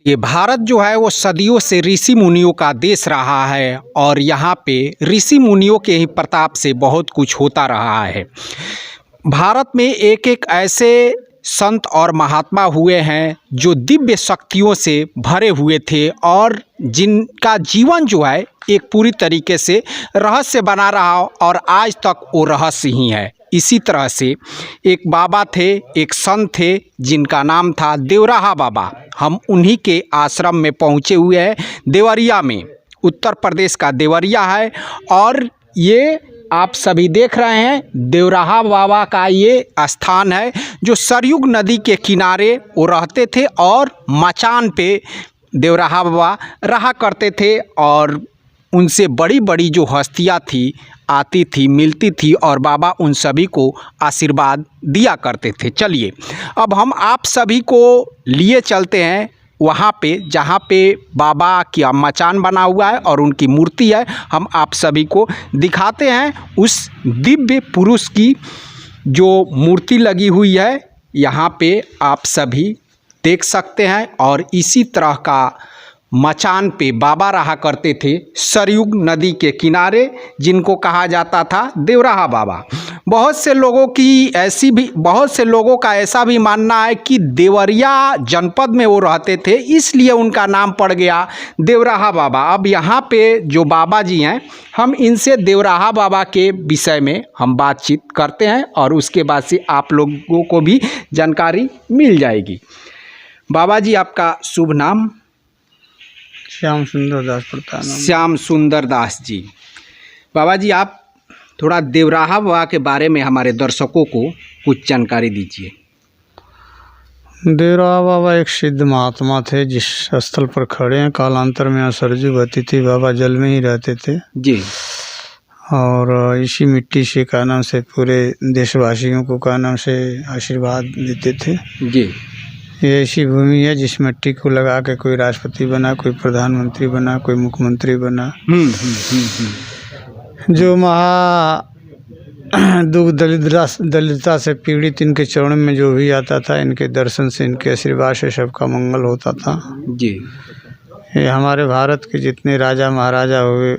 ये भारत जो है वो सदियों से ऋषि मुनियों का देश रहा है और यहाँ पे ऋषि मुनियों के ही प्रताप से बहुत कुछ होता रहा है। भारत में एक एक ऐसे संत और महात्मा हुए हैं जो दिव्य शक्तियों से भरे हुए थे और जिनका जीवन जो है एक पूरी तरीके से रहस्य बना रहा और आज तक वो रहस्य ही है। इसी तरह से एक बाबा थे, एक संत थे जिनका नाम था देवराहा बाबा। हम उन्हीं के आश्रम में पहुँचे हुए हैं। देवरिया में, उत्तर प्रदेश का देवरिया है और ये आप सभी देख रहे हैं देवराहा बाबा का ये स्थान है जो सरयुग नदी के किनारे वो रहते थे और मचान पे देवराहा बाबा रहा करते थे और उनसे बड़ी बड़ी जो हस्तियाँ थी आती थी, मिलती थी और बाबा उन सभी को आशीर्वाद दिया करते थे। चलिए अब हम आप सभी को लिए चलते हैं वहाँ पे जहाँ पे बाबा की मचान बना हुआ है और उनकी मूर्ति है। हम आप सभी को दिखाते हैं उस दिव्य पुरुष की जो मूर्ति लगी हुई है। यहाँ पे आप सभी देख सकते हैं और इसी तरह का मचान पे बाबा रहा करते थे सरयुग नदी के किनारे, जिनको कहा जाता था देवराहा बाबा। बहुत से लोगों का ऐसा भी मानना है कि देवरिया जनपद में वो रहते थे, इसलिए उनका नाम पड़ गया देवराहा बाबा। अब यहाँ पे जो बाबा जी हैं, हम इनसे देवराहा बाबा के विषय में हम बातचीत करते हैं और उसके बाद से आप लोगों को भी जानकारी मिल जाएगी। बाबा जी, आपका शुभ नाम? श्याम सुंदर दास प्रताप। श्याम सुंदर दास जी। बाबा जी, आप थोड़ा देवराहा बाबा के बारे में हमारे दर्शकों को कुछ जानकारी दीजिए। देवराहा बाबा एक सिद्ध महात्मा थे जिस स्थल पर खड़े हैं कालांतर में यहाँ सरजू बहती थी। बाबा जल में ही रहते थे जी और इसी मिट्टी से का नाम से पूरे देशवासियों को का नाम से आशीर्वाद देते थे। जी, ये ऐसी भूमि है जिस मिट्टी को लगा के कोई राष्ट्रपति बना, कोई प्रधानमंत्री बना, कोई मुख्यमंत्री बना। जो दुख दलितता से पीड़ित इनके चरणों में जो भी आता था, इनके दर्शन से, इनके आशीर्वाद से सबका मंगल होता था। जी, ये हमारे भारत के जितने राजा महाराजा हुए,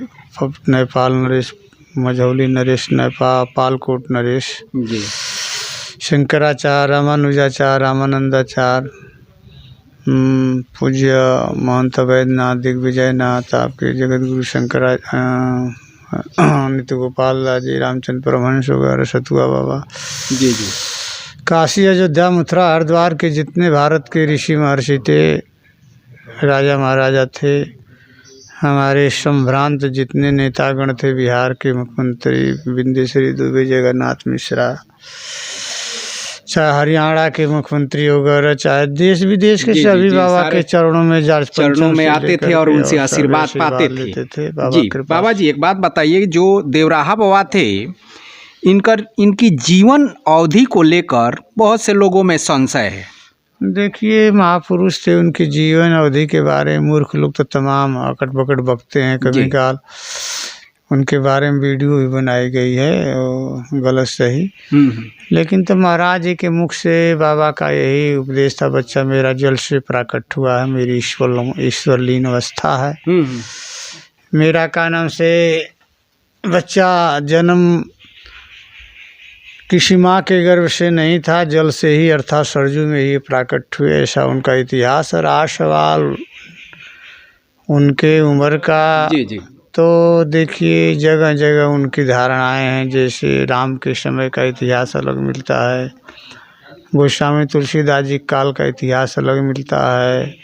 नेपाल नरेश, मझौली नरेश नेपाल, पालकोट नरेश, जी, शंकराचार्य, रामानुजाचार्य, रामानंदाचार्य, पूज्य महंत वैद्यनाथ, दिग्विजयनाथ, आपके जगत गुरु नित्य गोपाल दास जी, रामचंद्र परमहंस वगैरह, सतुआ बाबा, जी, जी, काशी, अयोध्या, मथुरा, हरिद्वार के जितने भारत के ऋषि महर्षि थे, राजा महाराजा थे, हमारे संभ्रांत जितने नेतागण थे, बिहार के मुख्यमंत्री बिंदेश्वरी दुबे, जगन्नाथ मिश्रा, चाहे हरियाणा के मुख्यमंत्री वगैरह, चाहे देश विदेश के सभी बाबा के चरणों में आते थे और उनसे आशीर्वाद पाते थे। जी बाबा जी, एक बात बताइए, जो देवराहा बाबा थे इनकी जीवन अवधि को लेकर बहुत से लोगों में संशय है। देखिए, महापुरुष थे, उनकी जीवन अवधि के बारे में मूर्ख लोग तो तमाम अकट बकट बकते हैं। कभी काल उनके बारे में वीडियो भी बनाई गई है, गलत सही। लेकिन तो महाराज जी के मुख से बाबा का यही उपदेश था, बच्चा मेरा जल से प्राकट हुआ है, मेरी ईश्वरलीन अवस्था है। मेरा का नाम से बच्चा जन्म किसी माँ के गर्भ से नहीं था, जल से ही अर्थात सरजू में ही प्राकट हुए, ऐसा उनका इतिहास। और आज सवाल उनके उम्र का, जी जी, तो देखिए जगह जगह उनकी धारणाएं हैं। जैसे राम के समय का इतिहास अलग मिलता है, गोस्वामी तुलसीदास जी काल का इतिहास अलग मिलता है,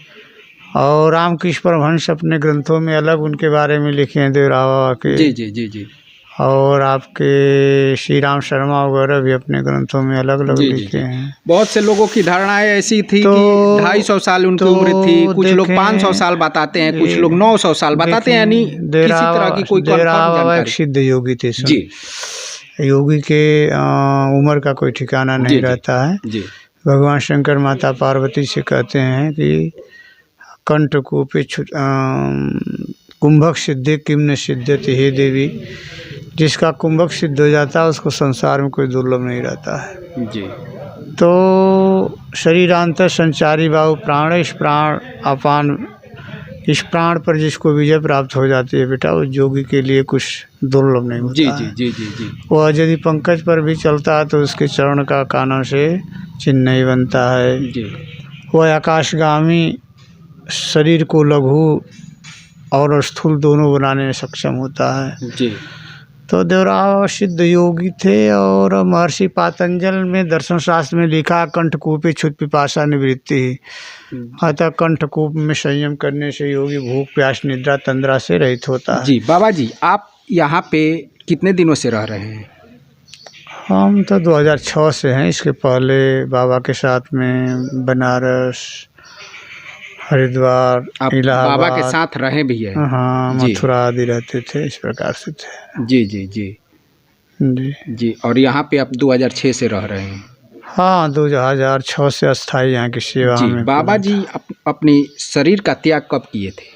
और रामकृष्ण परमहंस अपने ग्रंथों में अलग उनके बारे में लिखे हैं देवराहा बाबा के। जी जी जी जी, और आपके श्री राम शर्मा वगैरह भी अपने ग्रंथों में अलग अलग लिखे हैं। बहुत से लोगों की धारणाएं ऐसी थी कि 250 साल उनकी उम्र थी, कुछ लोग 500 साल बताते हैं, कुछ लोग 900 साल बताते हैं, यानी किसी तरह की कोई एक सिद्ध योगी थे जी। योगी के उम्र का कोई ठिकाना नहीं रहता है जी। भगवान शंकर माता पार्वती से कहते हैं कि कंठकूपे कुंभक सिद्धि किम न सिद्ध्यति, हे देवी, जिसका कुंभक सिद्ध हो जाता है उसको संसार में कोई दुर्लभ नहीं रहता है जी। तो शरीरांतर संचारी वायु प्राण, इस प्राण अपान, इस प्राण पर जिसको विजय प्राप्त हो जाती है बेटा, उस योगी के लिए कुछ दुर्लभ नहीं होता है। जी। वह यदि पंकज पर भी चलता है तो उसके चरण का कानों से चिन्ह नहीं बनता है। जी वह आकाशगामी शरीर को लघु और स्थूल दोनों बनाने में सक्षम होता है। जी। तो देवराव सिद्ध योगी थे और महर्षि पातंजल में दर्शन शास्त्र में लिखा, कंठकूपे क्षुत पिपासा निवृत्ति। अतः कंठकूप में संयम करने से योगी भूख प्यास निद्रा तंद्रा से रहित होता है। जी बाबा जी, आप यहाँ पे कितने दिनों से रह रहे हैं? हम तो 2006 से हैं। इसके पहले बाबा के साथ में बनारस, हरिद्वार, आप इलाहाबाद, बाबा के साथ रहे भी हैं? हाँ, जी। मथुरा आदि रहते थे, इस प्रकार से थे। जी। जी, और यहाँ पे आप 2006 से रह रहे हैं? हाँ, 2006 से अस्थायी यहाँ की सेवा जी। में। बाबा जी अपने शरीर का त्याग कब किए थे?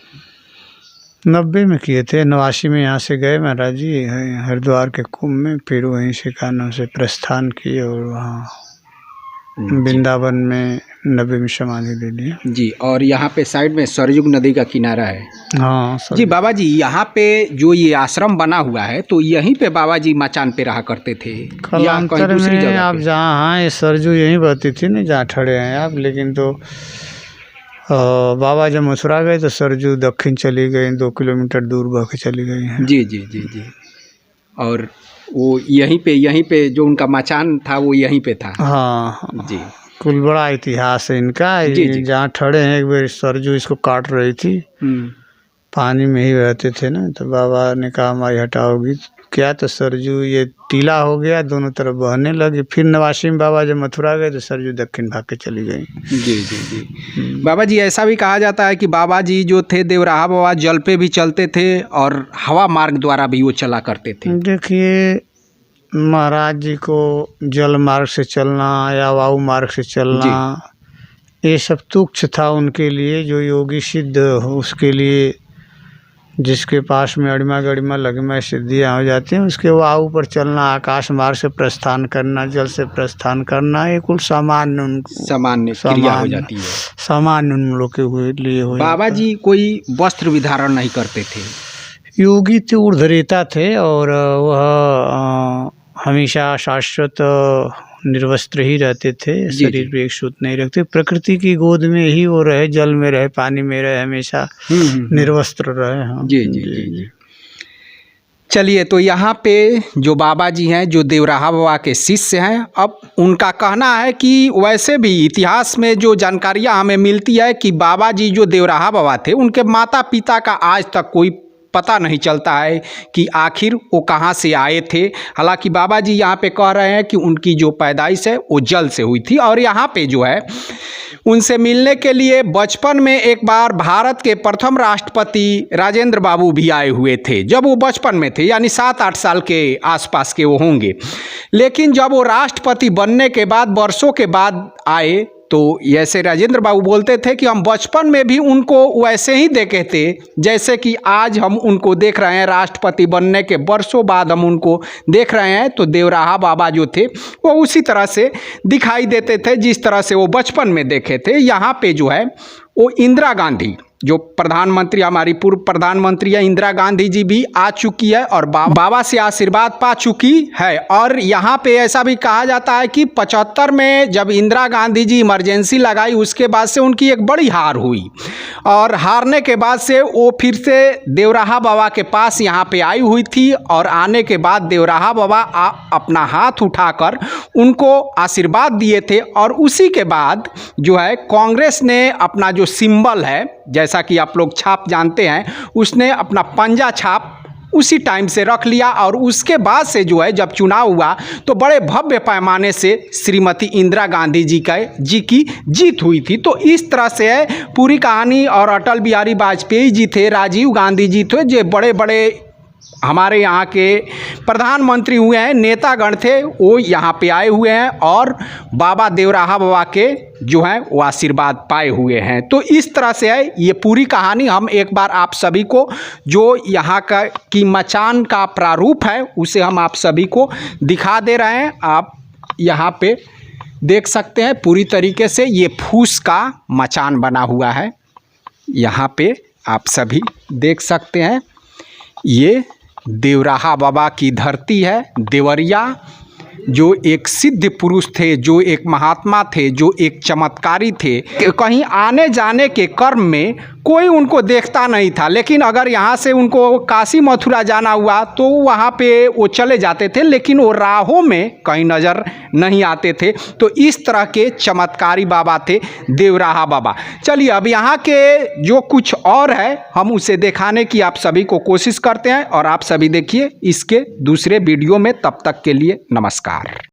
90 में किए थे। 89 में यहाँ से गए महाराज जी हरिद्वार के कुंभ में, फिर वहीं से कानों से प्रस्थान किए और वहाँ वृंदावन में 90 में समाधि ले लिया। जी, और यहाँ पे साइड में सरयुग नदी का किनारा है। हाँ जी बाबा जी, यहाँ पे जो ये आश्रम बना हुआ है, तो यहीं पे बाबा जी मचान पे रहा करते थे या कहीं दूसरी में? जगह आप पे? जहाँ हैं, ये सरजू यहीं बहती थी ना जहाँ खड़े हैं आप, लेकिन तो बाबा जब मथुरा गए तो सरजू दक्षिण चली गई, 2 किलोमीटर दूर बह के चली गई हैं। जी। और वो यहीं पे जो उनका मचान था वो यहीं पे था। हाँ जी। कुल बड़ा इतिहास है इनका। जी। जहाँ खड़े हैं, एक बार सरजू इसको काट रही थी, पानी में ही रहते थे ना, तो बाबा ने कहा माई हटाओगी क्या, तो सरजू ये टीला हो गया, दोनों तरफ बहने लगी। फिर 89 में बाबा जब मथुरा गए तो सरजू दक्षिण भाग के चली गई। जी। बाबा जी, ऐसा भी कहा जाता है कि बाबा जी जो थे देवराहा बाबा जल पे भी चलते थे और हवा मार्ग द्वारा भी वो चला करते थे। देखिए, महाराज जी को जल मार्ग से चलना या वायु मार्ग से चलना, ये सब तुच्छ था उनके लिए। जो योगी सिद्ध हो उसके लिए, जिसके पास में अड़िमा गड़िमा लगमा सिद्धियाँ हो जाती हैं, उसके वायु पर चलना, आकाश मार्ग से प्रस्थान करना, जल से प्रस्थान करना, ये कुल सामान्य क्रिया हो जाती है। सामान्य उन लोग के हुए लिए हो। बाबा जी कोई वस्त्र विधारण नहीं करते थे? योगी थे, ऊर्ध्वरेता थे और वह हमेशा शाश्वत निर्वस्त्र ही रहते थे। शरीर पे एक सूत नहीं रखते, प्रकृति की गोद में ही वो रहे, जल में रहे, पानी में रहे, हमेशा निर्वस्त्र रहे। हाँ। जी। चलिए, तो यहाँ पे जो बाबा जी हैं, जो देवराहा बाबा के शिष्य हैं, अब उनका कहना है कि वैसे भी इतिहास में जो जानकारियाँ हमें मिलती है कि बाबा जी जो देवराहा बाबा थे, उनके माता पिता का आज तक कोई पता नहीं चलता है कि आखिर वो कहाँ से आए थे। हालांकि बाबा जी यहाँ पे कह रहे हैं कि उनकी जो पैदाइश है वो जल से हुई थी। और यहाँ पे जो है उनसे मिलने के लिए बचपन में एक बार भारत के प्रथम राष्ट्रपति राजेंद्र बाबू भी आए हुए थे, जब वो बचपन में थे, यानी 7-8 साल के आसपास के वो होंगे। लेकिन जब वो राष्ट्रपति बनने के बाद वर्षों के बाद आए, तो ऐसे राजेंद्र बाबू बोलते थे कि हम बचपन में भी उनको वैसे ही देखे थे जैसे कि आज हम उनको देख रहे हैं। राष्ट्रपति बनने के वर्षों बाद हम उनको देख रहे हैं, तो देवराहा बाबा जो थे वो उसी तरह से दिखाई देते थे जिस तरह से वो बचपन में देखे थे। यहाँ पे जो है वो इंदिरा गांधी, जो प्रधानमंत्री, हमारी पूर्व प्रधानमंत्री है इंदिरा गांधी जी भी आ चुकी है और बाबा से आशीर्वाद पा चुकी है। और यहाँ पे ऐसा भी कहा जाता है कि 75 में जब इंदिरा गांधी जी इमरजेंसी लगाई, उसके बाद से उनकी एक बड़ी हार हुई और हारने के बाद से वो फिर से देवराहा बाबा के पास यहाँ पे आई हुई थी। और आने के बाद देवराहा बाबा अपना हाथ उठाकर उनको आशीर्वाद दिए थे। और उसी के बाद जो है कांग्रेस ने अपना जो सिंबल है, जैसा कि आप लोग छाप जानते हैं, उसने अपना पंजा छाप उसी टाइम से रख लिया। और उसके बाद से जो है जब चुनाव हुआ तो बड़े भव्य पैमाने से श्रीमती इंदिरा गांधी जी की जीत हुई थी। तो इस तरह से है पूरी कहानी। और अटल बिहारी वाजपेयी जी थे, राजीव गांधी जी थे, जो बड़े बड़े हमारे यहाँ के प्रधानमंत्री हुए हैं, नेतागण थे, वो यहाँ पे आए हुए हैं और बाबा देवराहा बाबा के जो है वो आशीर्वाद पाए हुए हैं। तो इस तरह से है ये पूरी कहानी। हम एक बार आप सभी को जो यहाँ का की मचान का प्रारूप है उसे हम आप सभी को दिखा दे रहे हैं। आप यहाँ पे देख सकते हैं पूरी तरीके से ये फूस का मचान बना हुआ है। यहाँ पे आप सभी देख सकते हैं ये देवराहा बाबा की धरती है। देवरिया जो एक सिद्ध पुरुष थे, जो एक महात्मा थे, जो एक चमत्कारी थे, कहीं आने जाने के क्रम में कोई उनको देखता नहीं था, लेकिन अगर यहाँ से उनको काशी मथुरा जाना हुआ तो वहाँ पे वो चले जाते थे, लेकिन वो राहों में कहीं नज़र नहीं आते थे। तो इस तरह के चमत्कारी बाबा थे देवराहा बाबा। चलिए अब यहाँ के जो कुछ और है हम उसे दिखाने की आप सभी को कोशिश करते हैं और आप सभी देखिए इसके दूसरे वीडियो में। तब तक के लिए नमस्कार।